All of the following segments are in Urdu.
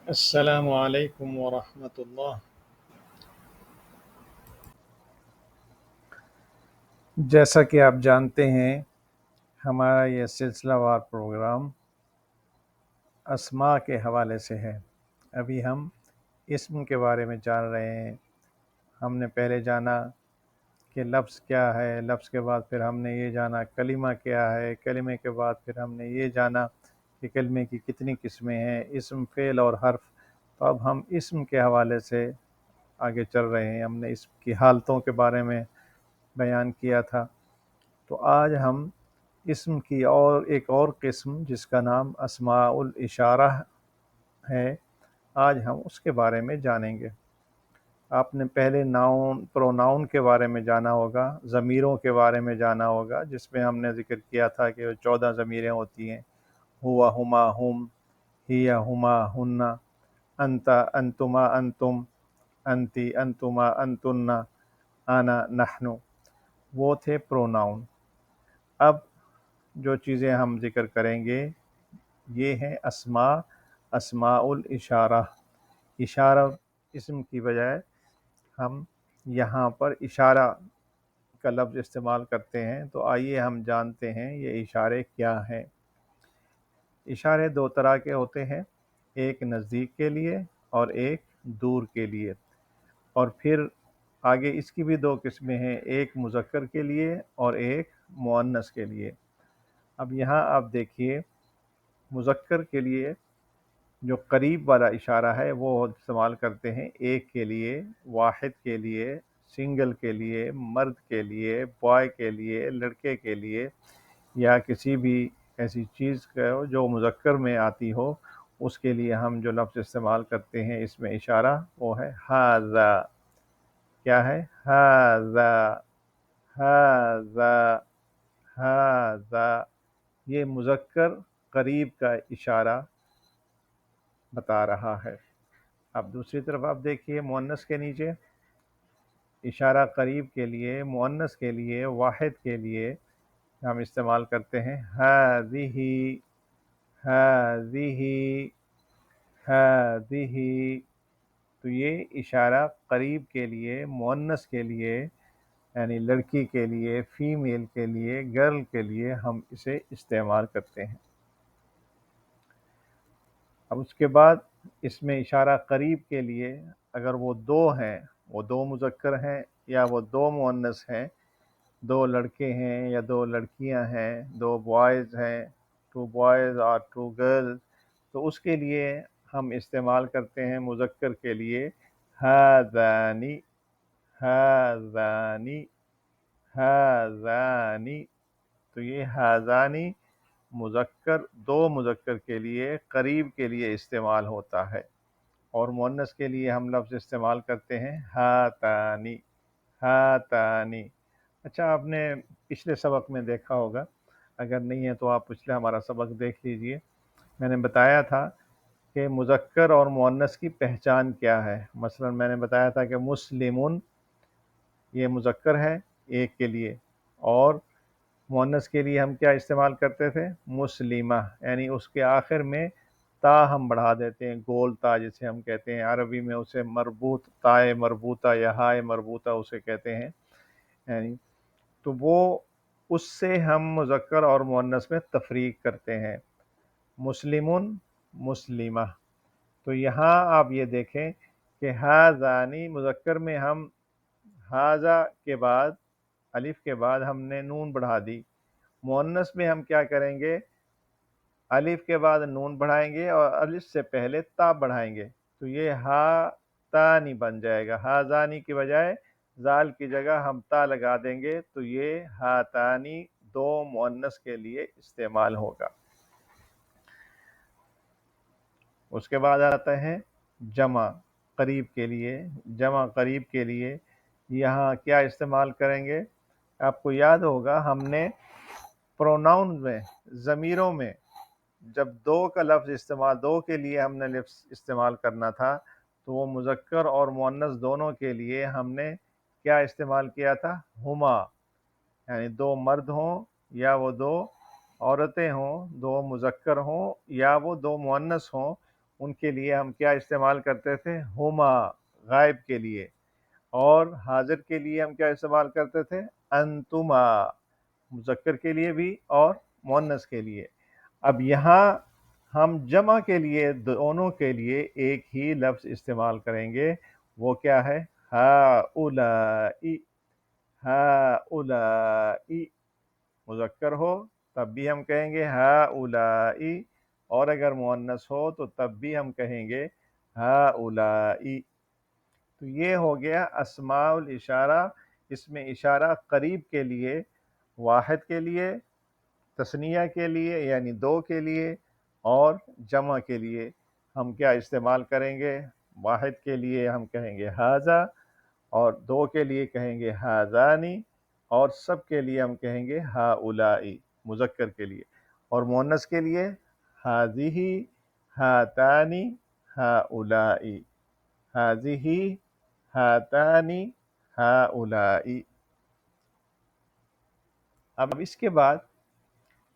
السلام علیکم ورحمۃ اللہ۔ جیسا کہ آپ جانتے ہیں، ہمارا یہ سلسلہ وار پروگرام اسماء کے حوالے سے ہے۔ ابھی ہم اسم کے بارے میں جان رہے ہیں۔ ہم نے پہلے جانا کہ لفظ کیا ہے، لفظ کے بعد پھر ہم نے یہ جانا کلمہ کیا ہے، کلمے کے بعد پھر ہم نے یہ جانا کہ کلمے کی کتنی قسمیں ہیں، اسم، فعل اور حرف۔ تو اب ہم اسم کے حوالے سے آگے چل رہے ہیں۔ ہم نے اسم کی حالتوں کے بارے میں بیان کیا تھا، تو آج ہم اسم کی ایک اور قسم جس کا نام اسماء الاشارہ ہے، آج ہم اس کے بارے میں جانیں گے۔ آپ نے پہلے پروناؤن کے بارے میں جانا ہوگا، ضمیروں کے بارے میں جانا ہوگا، جس میں ہم نے ذکر کیا تھا کہ 14 ضمیریں ہوتی ہیں: ہوا، ہما، ہم، ہیا، ہما، ہننا، انتا، انتما، انتم، انتی، انتما، انتن، آنا، نحنو۔ وہ تھے پروناؤن۔ اب جو چیزیں ہم ذکر کریں گے یہ ہیں اسماء الاشارہ۔ اشارہ اسم کی بجائے ہم یہاں پر اشارہ کا لفظ استعمال کرتے ہیں، تو آئیے ہم جانتے ہیں یہ اشارے کیا ہیں۔ اشارے دو طرح کے ہوتے ہیں، ایک نزدیک کے لیے اور ایک دور کے لیے، اور پھر آگے اس کی بھی دو قسمیں ہیں، ایک مذکر کے لیے اور ایک مؤنث کے لیے۔ اب یہاں آپ دیکھیے، مذکر کے لیے جو قریب والا اشارہ ہے وہ استعمال کرتے ہیں ایک کے لیے، واحد کے لیے، سنگل کے لیے، مرد کے لیے، بوائے کے لیے، لڑکے کے لیے، یا کسی بھی ایسی چیز کا جو مذکر میں آتی ہو اس کے لیے ہم جو لفظ استعمال کرتے ہیں اس میں اشارہ، وہ ہے ھذا۔ کیا ہے؟ ھذا، ھذا، ھذا۔ یہ مذکر قریب کا اشارہ بتا رہا ہے۔ اب دوسری طرف آپ دیکھیے، مؤنث کے نیچے اشارہ قریب کے لیے، مؤنث کے لیے، واحد کے لیے ہم استعمال کرتے ہیں ھذہ، ھذہ، ھذہ۔ تو یہ اشارہ قریب کے لیے، مؤنث کے لیے، یعنی لڑکی کے لیے، فیمیل کے لیے، گرل کے لیے ہم اسے استعمال کرتے ہیں۔ اب اس کے بعد اس میں اشارہ قریب کے لیے اگر وہ دو ہیں، وہ دو مذکر ہیں یا وہ دو مؤنث ہیں، دو لڑکے ہیں یا دو لڑکیاں ہیں، دو بوائز ہیں، ٹو بوائز اور ٹو گرلز، تو اس کے لیے ہم استعمال کرتے ہیں مذکر کے لیے ھذانی، ھذانی، ھذانی۔ تو یہ ھذانی مذکر، دو مذکر کے لیے قریب کے لیے استعمال ہوتا ہے، اور مؤنث کے لیے ہم لفظ استعمال کرتے ہیں ھاتانی، ھاتانی۔ اچھا، آپ نے پچھلے سبق میں دیکھا ہوگا، اگر نہیں ہے تو آپ پچھلے ہمارا سبق دیکھ لیجئے۔ میں نے بتایا تھا کہ مذکر اور مؤنث کی پہچان کیا ہے۔ مثلا میں نے بتایا تھا کہ مسلمون یہ مذکر ہے ایک کے لیے، اور مؤنث کے لیے ہم کیا استعمال کرتے تھے؟ مسلمہ، یعنی اس کے آخر میں تا ہم بڑھا دیتے ہیں، گول تا جسے ہم کہتے ہیں، عربی میں اسے مربوط، تائے مربوطہ یا ہائے مربوطہ اسے کہتے ہیں، یعنی تو وہ اس سے ہم مذکر اور مؤنث میں تفریق کرتے ہیں۔ مسلمون، مسلمہ۔ تو یہاں آپ یہ دیکھیں کہ ھذانی مذکر میں ہم ھذا کے بعد، الف کے بعد ہم نے نون بڑھا دی، مؤنث میں ہم کیا کریں گے؟ الف کے بعد نون بڑھائیں گے اور الف سے پہلے تا بڑھائیں گے، تو یہ ہا تانی بن جائے گا۔ ھذانی کی بجائے زال کی جگہ ہم تا لگا دیں گے، تو یہ ھاتانی دو مؤنث کے لیے استعمال ہوگا۔ اس کے بعد آتا ہے جمع قریب کے لیے۔ جمع قریب کے لیے یہاں کیا استعمال کریں گے؟ آپ کو یاد ہوگا ہم نے پروناؤن میں، ضمیروں میں، جب دو کا لفظ استعمال، دو کے لیے ہم نے لفظ استعمال کرنا تھا، تو وہ مذکر اور مؤنث دونوں کے لیے ہم نے کیا استعمال کیا تھا؟ ہما، یعنی دو مرد ہوں یا وہ دو عورتیں ہوں، دو مذکر ہوں یا وہ دو مؤنث ہوں، ان کے لیے ہم کیا استعمال کرتے تھے؟ ہما، غائب کے لیے، اور حاضر کے لیے ہم کیا استعمال کرتے تھے؟ انتما، مذکر کے لیے بھی اور مؤنث کے لیے۔ اب یہاں ہم جمع کے لیے دونوں کے لیے ایک ہی لفظ استعمال کریں گے، وہ کیا ہے؟ ہؤلاء، ہؤلاء، مذکر ہو تب بھی ہم کہیں گے ہؤلاء، اور اگر مؤنث ہو تو تب بھی ہم کہیں گے ہؤلاء۔ تو یہ ہو گیا اسماء الاشارہ، اس میں اشارہ قریب کے لیے، واحد کے لیے، تثنیہ کے لیے یعنی دو کے لیے، اور جمع کے لیے ہم کیا استعمال کریں گے؟ واحد کے لیے ہم کہیں گے ھذا، اور دو کے لیے کہیں گے ھذانی، اور سب کے لیے ہم کہیں گے ہؤلاء، مذکر کے لیے، اور مؤنث کے لیے ھذہ، ھاتانی، ہؤلاء، ھذہ، ھاتانی، ہؤلاء۔ اب اس کے بعد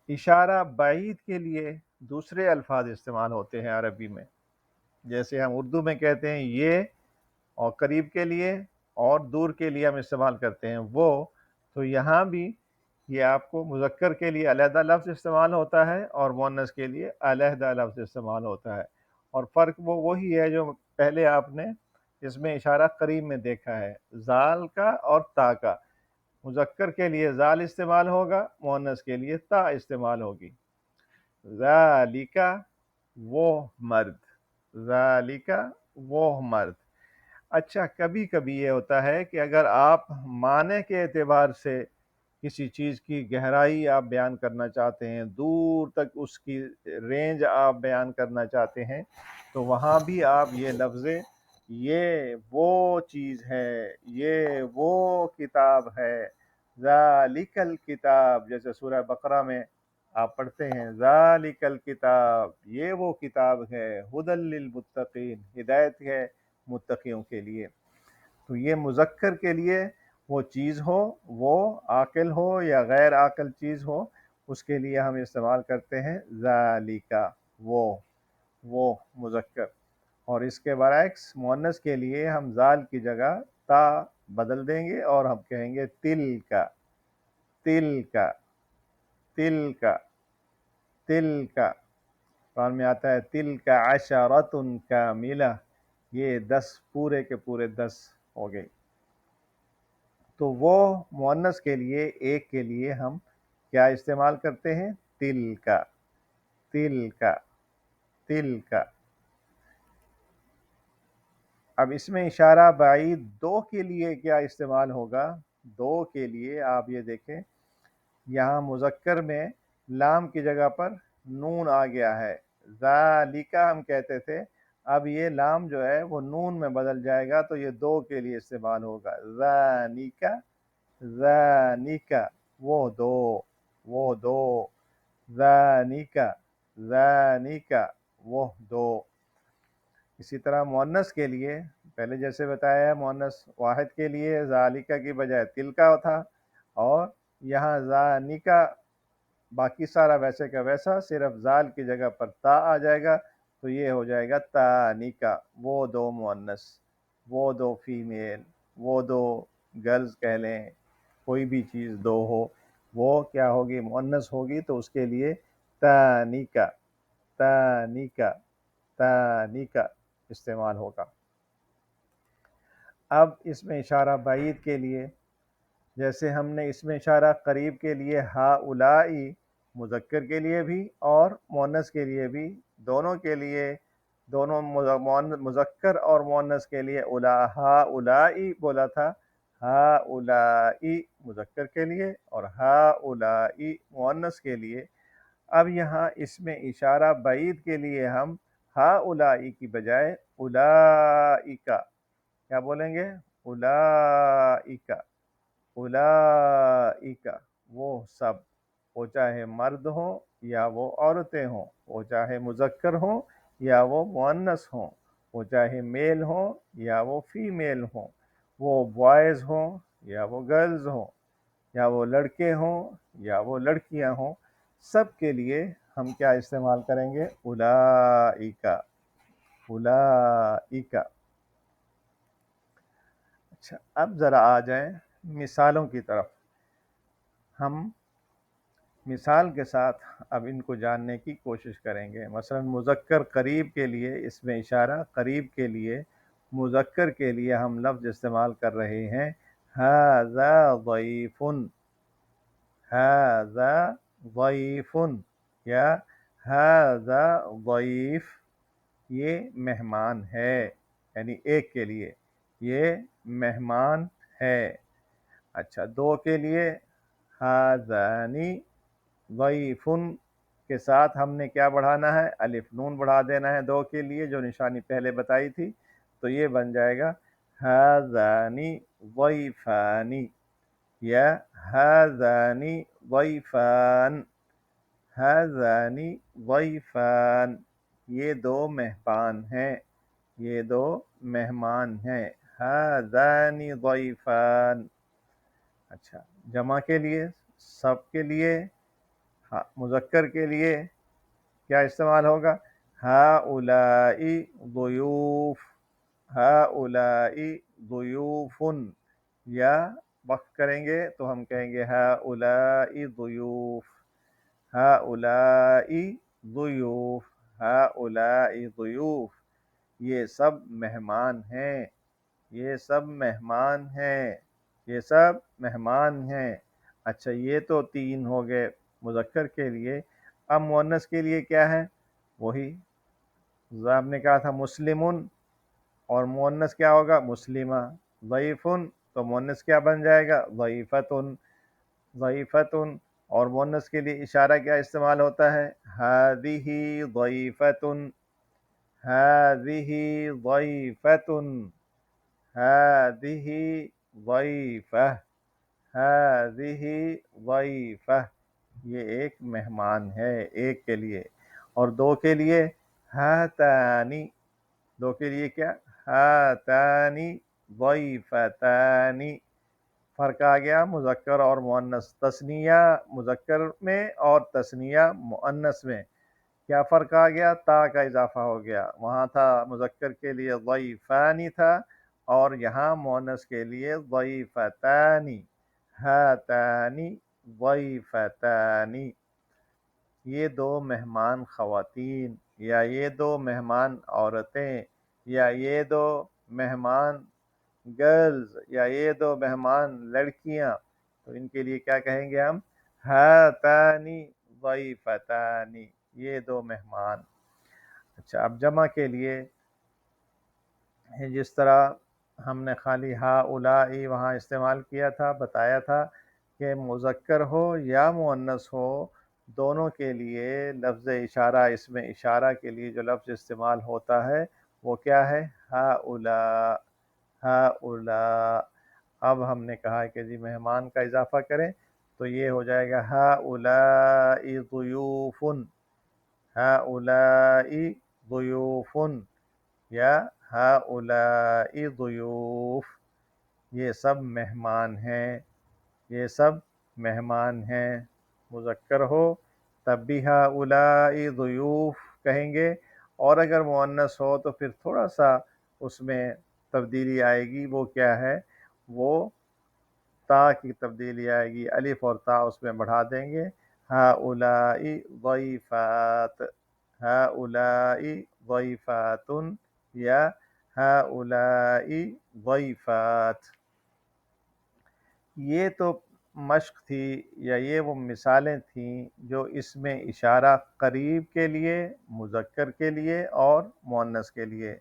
اشارہ بعید کے لیے دوسرے الفاظ استعمال ہوتے ہیں عربی میں، جیسے ہم اردو میں کہتے ہیں یہ، اور قریب کے لیے اور دور کے لیے ہم استعمال کرتے ہیں وہ، تو یہاں بھی یہ آپ کو مذکر کے لیے علیحدہ لفظ استعمال ہوتا ہے اور مؤنث کے لیے علیحدہ لفظ استعمال ہوتا ہے، اور فرق وہ وہی ہے جو پہلے آپ نے اس میں اشارہ قریب میں دیکھا ہے، زال کا اور تا کا۔ مذکر کے لیے زال استعمال ہوگا، مؤنث کے لیے تا استعمال ہوگی۔ ذالک، وہ مرد، ذالک، وہ مرد۔ اچھا، کبھی کبھی یہ ہوتا ہے کہ اگر آپ معنی کے اعتبار سے کسی چیز کی گہرائی آپ بیان کرنا چاہتے ہیں، دور تک اس کی رینج آپ بیان کرنا چاہتے ہیں، تو وہاں بھی آپ یہ لفظ یہ وہ چیز ہے، یہ وہ کتاب ہے، ذالک الکتاب، جیسے سورہ بقرہ میں آپ پڑھتے ہیں ذالک الکتاب، یہ وہ کتاب ہے، ھدی للمتقین، ہدایت ہے متقیوں کے لیے۔ تو یہ مذکر کے لیے وہ چیز ہو، وہ عاقل ہو یا غیر عاقل چیز ہو، اس کے لیے ہم استعمال کرتے ہیں ذالک، وہ مذکر، اور اس کے برعکس مؤنث کے لیے ہم زال کی جگہ تا بدل دیں گے اور ہم کہیں گے تلک، تلک، تلک، تلک۔ قرآن میں آتا ہے تلک عشرۃ کاملہ، یہ 10 پورے کے پورے 10 ہو گئے۔ تو وہ مؤنث کے لیے ایک کے لیے ہم کیا استعمال کرتے ہیں؟ تلک، تلک، تلک۔ اب اس میں اشارہ بعید دو کے لیے کیا استعمال ہوگا؟ دو کے لیے آپ یہ دیکھیں، یہاں مذکر میں لام کی جگہ پر نون آ گیا ہے، ذالک ہم کہتے تھے، اب یہ لام جو ہے وہ نون میں بدل جائے گا تو یہ دو کے لیے استعمال ہوگا، ذالک، ذالک، وہ دو، وہ دو، ذالک، ذالک، وہ دو۔ اسی طرح مؤنث کے لیے پہلے جیسے بتایا ہے، مؤنث واحد کے لیے ذالک کی بجائے تلکا تھا، اور یہاں ذالک باقی سارا ویسے کا ویسا، صرف زال کی جگہ پر تا آ جائے گا تو یہ ہو جائے گا تانیکا، وہ دو مؤنث، وہ دو فیمیل، وہ دو گرلز کہہ لیں، کوئی بھی چیز دو ہو وہ کیا ہوگی؟ مؤنث ہوگی، تو اس کے لیے تانیکا، تانیکا، تانیکا استعمال ہوگا۔ اب اس میں اشارہ بعید کے لیے، جیسے ہم نے اس میں اشارہ قریب کے لیے ہؤلاء، مذکر کے لیے بھی اور مؤنث کے لیے بھی، دونوں کے لیے، دونوں مذکر اور مؤنث کے لیے ہؤلاء بولا تھا، ہؤلاء مذکر کے لیے اور ہؤلاء مؤنث کے لیے۔ اب یہاں اس میں اشارہ بعید کے لیے ہم ہؤلاء کی بجائے اولئک کیا بولیں گے؟ اولئک، اولئک، وہ سب، وہ چاہے مرد ہوں یا وہ عورتیں ہوں، وہ چاہے مذکر ہوں یا وہ مؤنث ہوں، وہ چاہے میل ہوں یا وہ فیمیل ہوں، وہ بوائز ہوں یا وہ گرلز ہوں، یا وہ لڑکے ہوں یا وہ لڑکیاں ہوں، سب کے لیے ہم کیا استعمال کریں گے؟ اولئک، اولائکا۔ اچھا، اب ذرا آ جائیں مثالوں کی طرف۔ ہم مثال کے ساتھ اب ان کو جاننے کی کوشش کریں گے۔ مثلا مذکر قریب کے لیے اس میں اشارہ، قریب کے لیے مذکر کے لیے ہم لفظ استعمال کر رہے ہیں ھذا ضیف، ھذا ضیف یا ھذا ضیف، یہ مہمان ہے، یعنی ایک کے لیے یہ مہمان ہے۔ اچھا، دو کے لیے ھذانی ضیف کے ساتھ ہم نے کیا بڑھانا ہے؟ الف نون بڑھا دینا ہے دو کے لیے، جو نشانی پہلے بتائی تھی، تو یہ بن جائے گا ھذانی ضیفانی یا ھذانی ضیفان، ھذانی ضیفان، یہ دو مہمان ہیں، یہ دو مہمان ہیں، ھذانی ضیفان۔ اچھا، جمع کے لیے، سب کے لیے، مذکر کے لیے کیا استعمال ہوگا؟ ہؤلاء ضیوف، ہؤلاء ضیوف، یا وقف کریں گے تو ہم کہیں گے ہؤلاء ضیوف، ہؤلاء ضیوف، ہؤلاء ضیوف، یہ سب مہمان ہیں، یہ سب مہمان ہیں، یہ سب مہمان ہیں۔ اچھا، یہ تو تین ہو گئے مذکر کے لیے۔ اب مؤنث کے لیے کیا ہے؟ وہی آپ نے کہا تھا مسلم، اور مؤنث کیا ہوگا؟ مسلمہ۔ ضعیف تو مؤنث کیا بن جائے گا؟ ضعیفۃ، ضعیفۃ، اور مؤنث کے لیے اشارہ کیا استعمال ہوتا ہے؟ ھذہ ضعیفۃ، ھذہ ضعیفۃ، ھذہ ضعیفہ، ھذہ ضعیفہ، یہ ایک مہمان ہے ایک کے لیے۔ اور دو کے لیے ھاتانی، دو کے لیے کیا؟ ھاتانی ضیفتانی۔ فرق آ گیا مذکر اور مؤنث، تثنیہ مذکر میں اور تثنیہ مؤنث میں کیا فرق آ گیا؟ تا کا اضافہ ہو گیا، وہاں تھا مذکر کے لیے ضیفانی تھا، اور یہاں مؤنث کے لیے ضیفتانی، ھاتانی ضیفتانی، یہ دو مہمان خواتین، یا یہ دو مہمان عورتیں، یا یہ دو مہمان گرلز، یا یہ دو مہمان لڑکیاں، تو ان کے لیے کیا کہیں گے ہم؟ ھاتانی ضیفتانی، یہ دو مہمان۔ اچھا، اب جمع کے لیے جس طرح ہم نے خالی ہؤلاء وہاں استعمال کیا تھا، بتایا تھا کہ مذکر ہو یا مؤنث ہو، دونوں کے لیے لفظ اشارہ، اس میں اشارہ کے لیے جو لفظ استعمال ہوتا ہے وہ کیا ہے؟ ہؤلاء، ہؤلاء۔ اب ہم نے کہا کہ جی مہمان کا اضافہ کریں تو یہ ہو جائے گا ہؤلاء ضیوف، ہؤلاء ضیوف، یا ہؤلاء ضیوف، یہ سب مہمان ہیں، یہ سب مہمان ہیں۔ مذکر ہو تب بھی ہؤلاء ضیوف کہیں گے، اور اگر مؤنث ہو تو پھر تھوڑا سا اس میں تبدیلی آئے گی، وہ کیا ہے؟ وہ تا کی تبدیلی آئے گی، الف اور تا اس میں بڑھا دیں گے، ہؤلاء ضیفات، ہؤلاء ضیفات، یا ہؤلاء ضیفات۔ یہ تو مشق تھی، یا یہ وہ مثالیں تھیں جو اس میں اشارہ قریب کے لیے، مذکر کے لیے اور مؤنث کے لیے،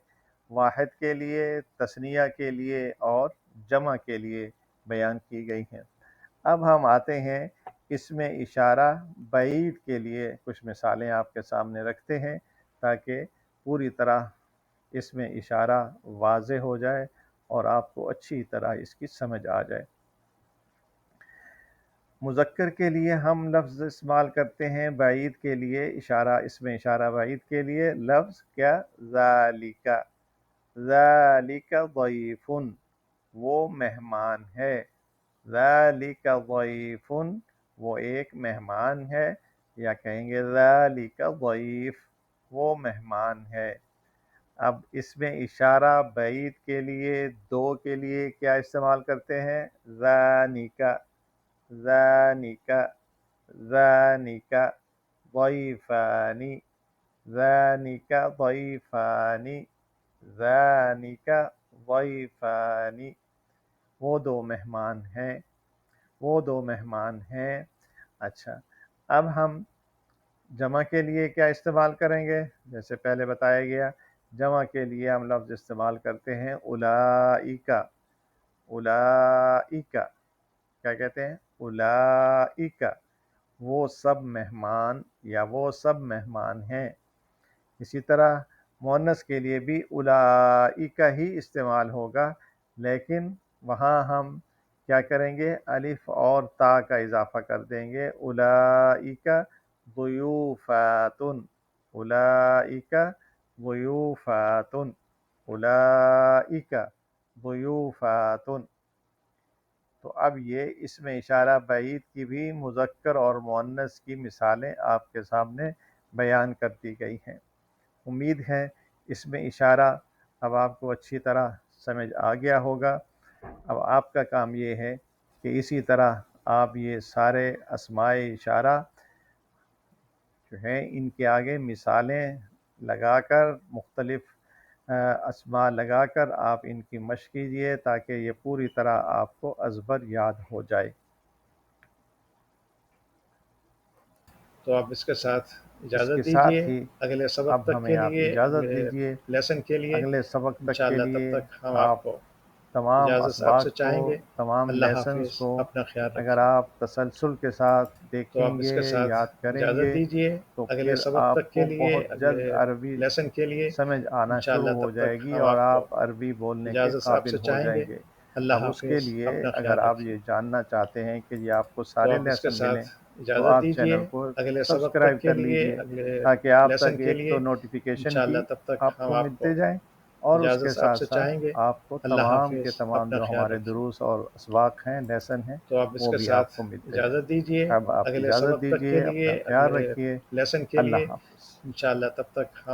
واحد کے لیے، تثنیہ کے لیے اور جمع کے لیے بیان کی گئی ہیں۔ اب ہم آتے ہیں اس میں اشارہ بعید کے لیے، کچھ مثالیں آپ کے سامنے رکھتے ہیں تاکہ پوری طرح اس میں اشارہ واضح ہو جائے اور آپ کو اچھی طرح اس کی سمجھ آ جائے۔ مذکر کے لیے ہم لفظ استعمال کرتے ہیں بعید کے لیے اشارہ، اس میں اشارہ بعید کے لیے لفظ کیا؟ ذالک، ذالک ضیف، وہ مہمان ہے، ذالک ضیف، وہ ایک مہمان ہے، یا کہیں گے ذالک ضیف، وہ مہمان ہے۔ اب اس میں اشارہ بعید کے لیے دو کے لیے کیا استعمال کرتے ہیں؟ ذَانِکَ ذَانِکَ ذَانِکَ ضَیْفَانِ ذَانِکَ ضَیْفَانِ ذَانِکَ ضَیْفَانِ وہ دو مہمان ہیں، وہ دو مہمان ہیں۔ اچھا، اب ہم جمع کے لیے کیا استعمال کریں گے؟ جیسے پہلے بتایا گیا، جمع کے لیے ہم لفظ استعمال کرتے ہیں اولئک۔ اولئک کیا کہتے ہیں؟ اولئک وہ سب مہمان یا وہ سب مہمان ہیں۔ اسی طرح مؤنث کے لیے بھی اولئک ہی استعمال ہوگا، لیکن وہاں ہم کیا کریں گے؟ الف اور تا کا اضافہ کر دیں گے۔ اولئک ضیوفات اولئک ضیوفات اولئک ضیوفات۔ تو اب یہ اس میں اشارہ بعید کی بھی مذکر اور مؤنث کی مثالیں آپ کے سامنے بیان کر دی گئی ہیں۔ امید ہے اس میں اشارہ اب آپ کو اچھی طرح سمجھ آ گیا ہوگا۔ اب آپ کا کام یہ ہے کہ اسی طرح آپ یہ سارے اسماء اشارہ جو ہیں ان کے آگے مثالیں لگا کر، مختلف اسماء لگا کر آپ ان کی مشق کیجئے تاکہ یہ پوری طرح آپ کو ازبر یاد ہو جائے۔ تو آپ اس کے ساتھ اس اجازت کے دیجیے ساتھ ہی اگلے سبق اب تک ہمیں کے آپ لیے، اجازت اگلے دیجئے۔ لیسن کے لیے۔ اگلے سبق تک کے انشاءاللہ تب لیے تک ہم آپ آپ کو تمام اجازت آپ سے اسباق کو، چاہیں گے۔ تمام اللہ لیسنز حافظ، کو اپنا خیال اگر رکھیے۔ آپ تسلسل کے ساتھ تو آپ دیکھیں اس گے، کے ساتھ یاد کریں اجازت گے، دیجیے تو اگلے پھر سبق آپ تک کے کو لیے، بہت اگلے جلد عربی لیسن کے لیے۔ سمجھ آنا شروع انشاءاللہ ہو تب تک جائے گی ہم اور آپ کو آپ عربی بولنے کے اجازت آپ قابل سے ہو چاہیں جائیں گے۔ گے۔ اللہ اب اس کے حافظ، لیے اپنا اگر خیال آپ رکھیے۔ یہ جاننا چاہتے ہیں کہ یہ آپ کو تو سارے آپ اس کے لیسن ساتھ ملیں، تو اجازت آپ دیجیے چینل کو اگلے سبق سبسکرائب تک کے کر لیے، لیجئے اگلے تاکہ آپ لیسن تک کے ایک لیے۔ تو نوٹیفیکیشن انشاءاللہ بھی تب تک آپ ہم کو آپ کو ملتے جائیں، اور اس کے اجازت آپ ساتھ سے ساتھ چاہیں گے۔ آپ کو اللہ تمام کے حافظ، تمام اپنا جو خیال ہمارے رکھیے۔ دروس اور اسباق ہیں، لیسن ہیں، تو آپ اس وہ کے بھی ساتھ آپ کو ملتے جائیں۔ اجازت دیجیے اب آپ اگلے اجازت سبق تک کے دیجئے، لیے، اپنا خیال اگلے رکھیے۔ لیسن کے لیے۔ اللہ حافظ۔ انشاءاللہ تب تک ہم